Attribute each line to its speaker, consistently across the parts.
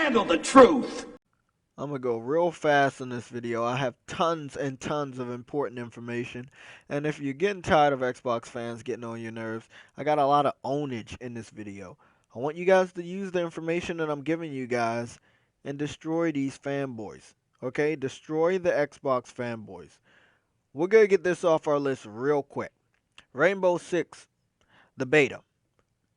Speaker 1: handle the truth.
Speaker 2: I'm gonna go real fast in this video. I have tons and tons of important information. And if you're getting tired of Xbox fans getting on your nerves, I got a lot of ownage in this video. I want you guys to use the information that I'm giving you guys and destroy these fanboys. Okay? Destroy the Xbox fanboys. We're gonna get this off our list real quick. Rainbow Six, the beta.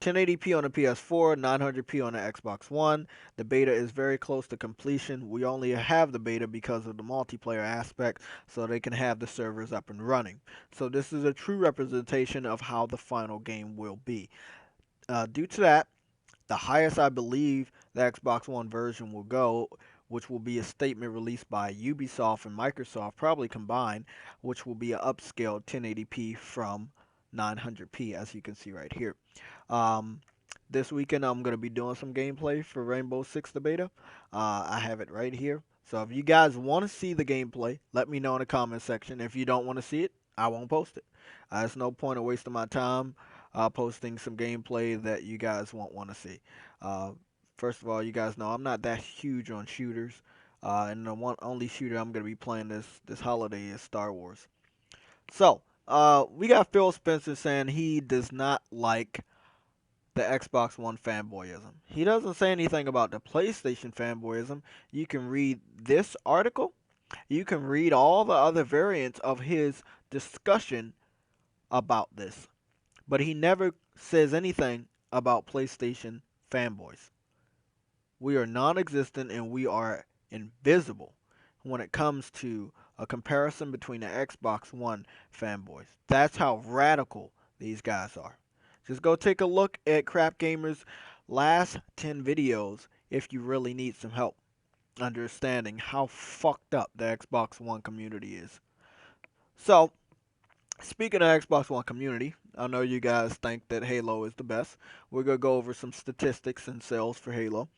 Speaker 2: 1080p on the PS4, 900p on the Xbox One. The beta is very close to completion. We only have the beta because of the multiplayer aspect, so they can have the servers up and running. So this is a true representation of how the final game will be. Due to that, the highest I believe the Xbox One version will go, which will be a statement released by Ubisoft and Microsoft, probably combined, which will be an upscaled 1080p from 900p, as you can see right here. Um, this weekend I'm going to be doing some gameplay for Rainbow Six the beta. I have it right here. So if you guys want to see the gameplay, let me know in the comment section. If you don't want to see it, I won't post it. There's no point of wasting my time posting some gameplay that you guys won't want to see. Uh, First of all, you guys know I'm not that huge on shooters. And the only shooter I'm going to be playing this holiday is Star Wars. So, we got Phil Spencer saying he does not like the Xbox One fanboyism. He doesn't say anything about the PlayStation fanboyism. You can read this article. You can read all the other variants of his discussion about this. But he never says anything about PlayStation fanboys. We are non existent and we are invisible when it comes to a comparison between the Xbox One fanboys. That's how radical these guys are. Just go take a look at CrapGamer's last 10 videos if you really need some help understanding how fucked up the Xbox One community is. So, speaking of Xbox One community, I know you guys think that Halo is the best. We're going to go over some statistics and sales for Halo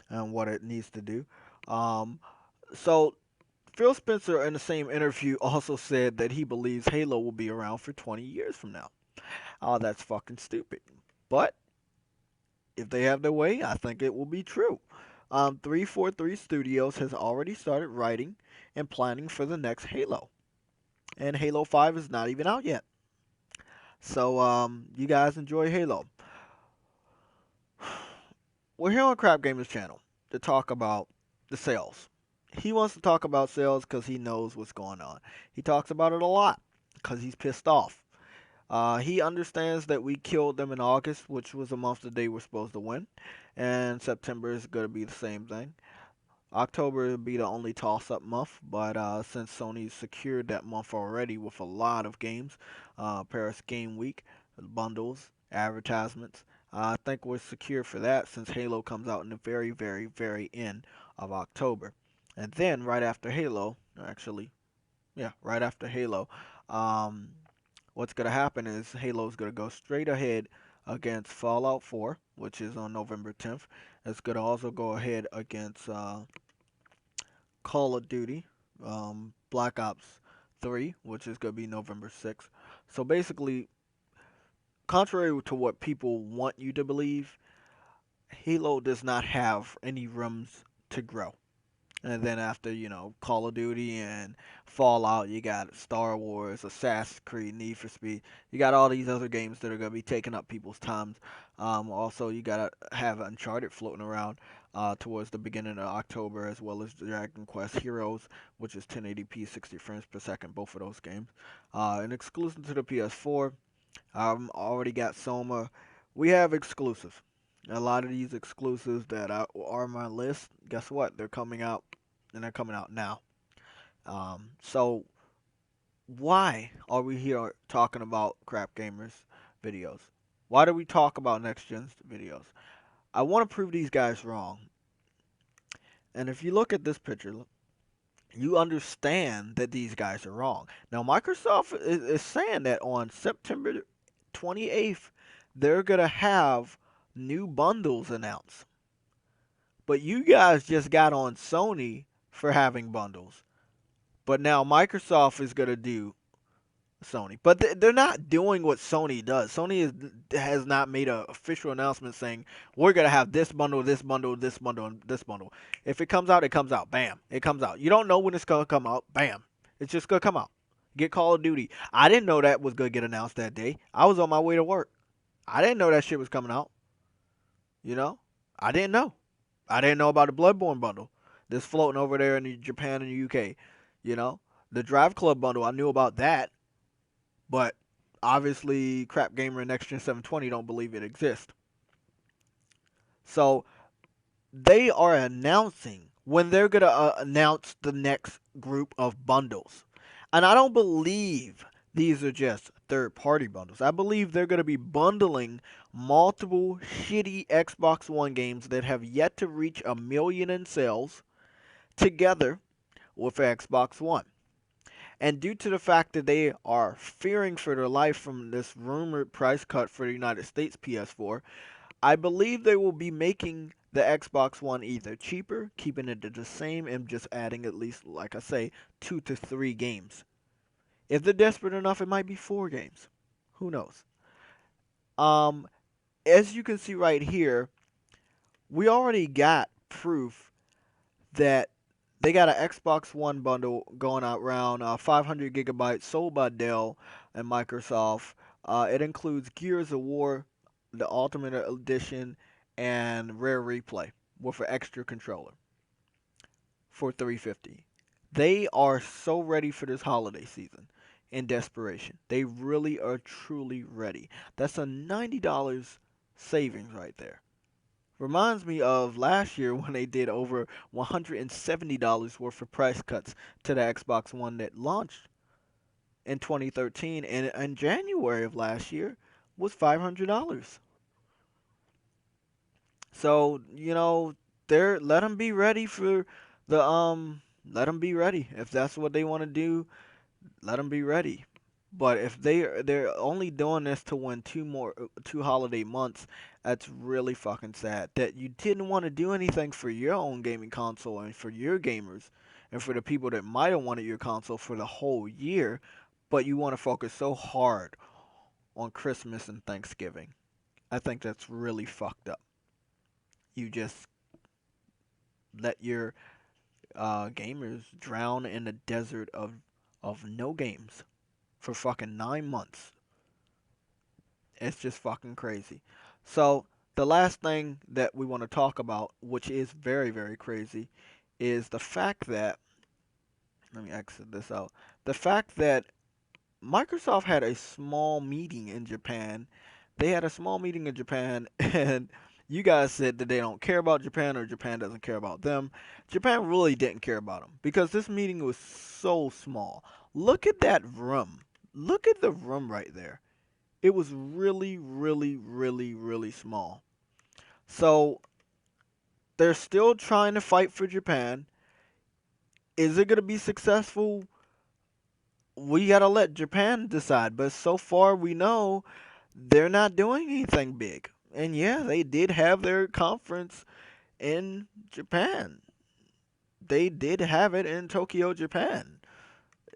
Speaker 2: and what it needs to do. Um, so Phil Spencer in the same interview also said that he believes Halo will be around for 20 years from now. Oh, that's fucking stupid. But if they have their way, I think it will be true. 343 Studios has already started writing and planning for the next Halo. And Halo 5 is not even out yet. So, you guys enjoy Halo. We're here on Crap Gamers channel to talk about the sales. He wants to talk about sales because he knows what's going on. He talks about it a lot because he's pissed off. He understands that we killed them in August, which was a month that they were supposed to win, and September is going to be the same thing. October will be the only toss-up month, but since Sony secured that month already with a lot of games, Paris Game Week, bundles, advertisements, I think we're secure for that since Halo comes out in the very, very, very end of October. And then right after Halo, actually, yeah, right after Halo, um, what's going to happen is Halo's going to go straight ahead against Fallout 4, which is on November 10th. It's going to also go ahead against Call of Duty, Black Ops 3, which is going to be November 6th. So basically, contrary to what people want you to believe, Halo does not have any rooms to grow. And then after, Call of Duty and Fallout, you got Star Wars, Assassin's Creed, Need for Speed. You got all these other games that are going to be taking up people's times. Also, you got to have Uncharted floating around towards the beginning of October, as well as Dragon Quest Heroes, which is 1080p, 60 frames per second, both of those games. And exclusive to the PS4, already got Soma. We have exclusives. A lot of these exclusives that are on my list, guess what? They're coming out, and they're coming out now. So why are we here talking about Crap Gamers videos? Why do we talk about next gen videos? I want to prove these guys wrong. And if you look at this picture, you understand that these guys are wrong. Now, Microsoft is saying that on September 28th, they're going to have new bundles announced. But you guys just got on Sony for having bundles. But now Microsoft is going to do Sony. But they're not doing what Sony does. Has not made an official announcement saying we're gonna have this bundle, this bundle, this bundle, and this bundle. If it comes out, it comes out. Bam, it comes out. You don't know when it's gonna come out. Bam, it's just gonna come out. Get Call of Duty. I didn't know that was gonna get announced that day. I was on my way to work. I didn't know that shit was coming out. You know, I didn't know. I didn't know about the Bloodborne bundle that's floating over there in Japan and the UK. You know, the Drive Club bundle. I knew about that. But obviously, CrapGamer and Next Gen 720 don't believe it exists. So they are announcing when they're going to announce the next group of bundles. And I don't believe these are just third party bundles. I believe they're going to be bundling multiple shitty Xbox One games that have yet to reach 1 million in sales together with Xbox One. And due to the fact that they are fearing for their life from this rumored price cut for the United States PS4, I believe they will be making the Xbox One either cheaper, keeping it the same, and just adding at least, like I say, 2 to 3 games. If they're desperate enough, it might be 4 games. Who knows? Um, as you can see right here, we already got proof that they got an Xbox One bundle going out around 500 gigabytes sold by Dell and Microsoft. It includes Gears of War, the Ultimate Edition, and Rare Replay with an extra controller for 350. They are so ready for this holiday season in desperation. They really are truly ready. That's a $90 savings right there. Reminds me of last year when they did over $170 worth of price cuts to the Xbox One that launched in 2013 and in January of last year was $500. So, they're let them be ready for the let them be ready. If that's what they want to do, let them be ready. But if they're only doing this to win 2 holiday months, that's really fucking sad. That you didn't want to do anything for your own gaming console and for your gamers and for the people that might have wanted your console for the whole year, but you want to focus so hard on Christmas and Thanksgiving. I think that's really fucked up. You just let your gamers drown in the desert of no games for fucking 9 months. It's just fucking crazy. So, the last thing that we want to talk about, which is very, very crazy, is the fact that, let me exit this out. The fact that Microsoft had a small meeting in Japan. They had a small meeting in Japan, and you guys said that they don't care about Japan or Japan doesn't care about them. Japan really didn't care about them because this meeting was so small. Look at that room. Look at the room right there. It was really, really, really, really small. So they're still trying to fight for Japan. Is it going to be successful? We got to let Japan decide. But so far, we know they're not doing anything big. And yeah, they did have their conference in Japan. They did have it in Tokyo, Japan.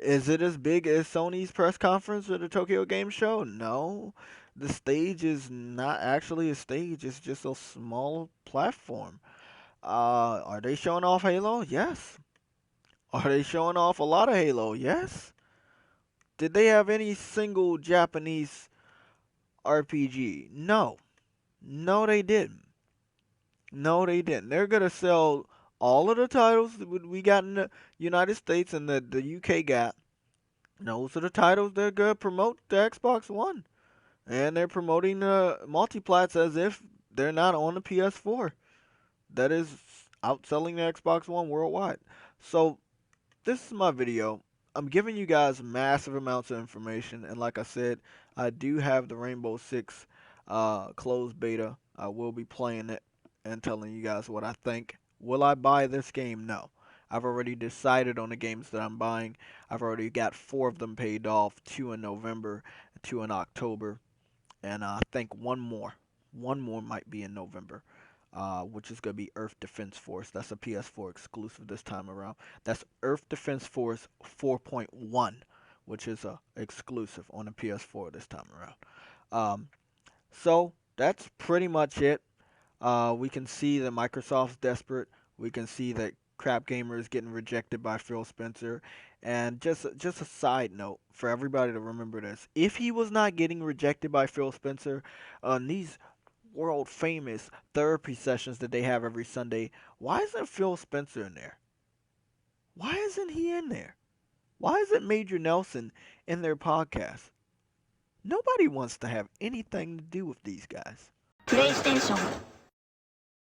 Speaker 2: Is it as big as Sony's press conference at the Tokyo Game Show? No. The stage is not actually a stage, it's just a small platform. Are they showing off Halo? Yes. Are they showing off a lot of Halo? Yes. Did they have any single Japanese RPG? No. No, they didn't. No, they didn't. They're gonna sell all of the titles that we got in the United States and the UK got. Those are the titles they're gonna promote the Xbox One. And they're promoting the multiplats as if they're not on the PS4. That is outselling the Xbox One worldwide. So this is my video. I'm giving you guys massive amounts of information, and like I said, I do have the Rainbow Six closed beta. I will be playing it and telling you guys what I think. Will I buy this game? No. I've already decided on the games that I'm buying. I've already got 4 of them paid off, 2 in November, 2 in October, and I think one more. One more might be in November, which is going to be Earth Defense Force. That's a PS4 exclusive this time around. That's Earth Defense Force 4.1, which is a exclusive on the PS4 this time around. Um, so that's pretty much it. We can see that Microsoft's desperate. We can see that CrapGamer is getting rejected by Phil Spencer. And just a side note for everybody to remember this: if he was not getting rejected by Phil Spencer on these world famous therapy sessions that they have every Sunday, why isn't Phil Spencer in there? Why isn't he in there? Why isn't Major Nelson in their podcast? Nobody wants to have anything to do with these guys.
Speaker 1: プレイステーション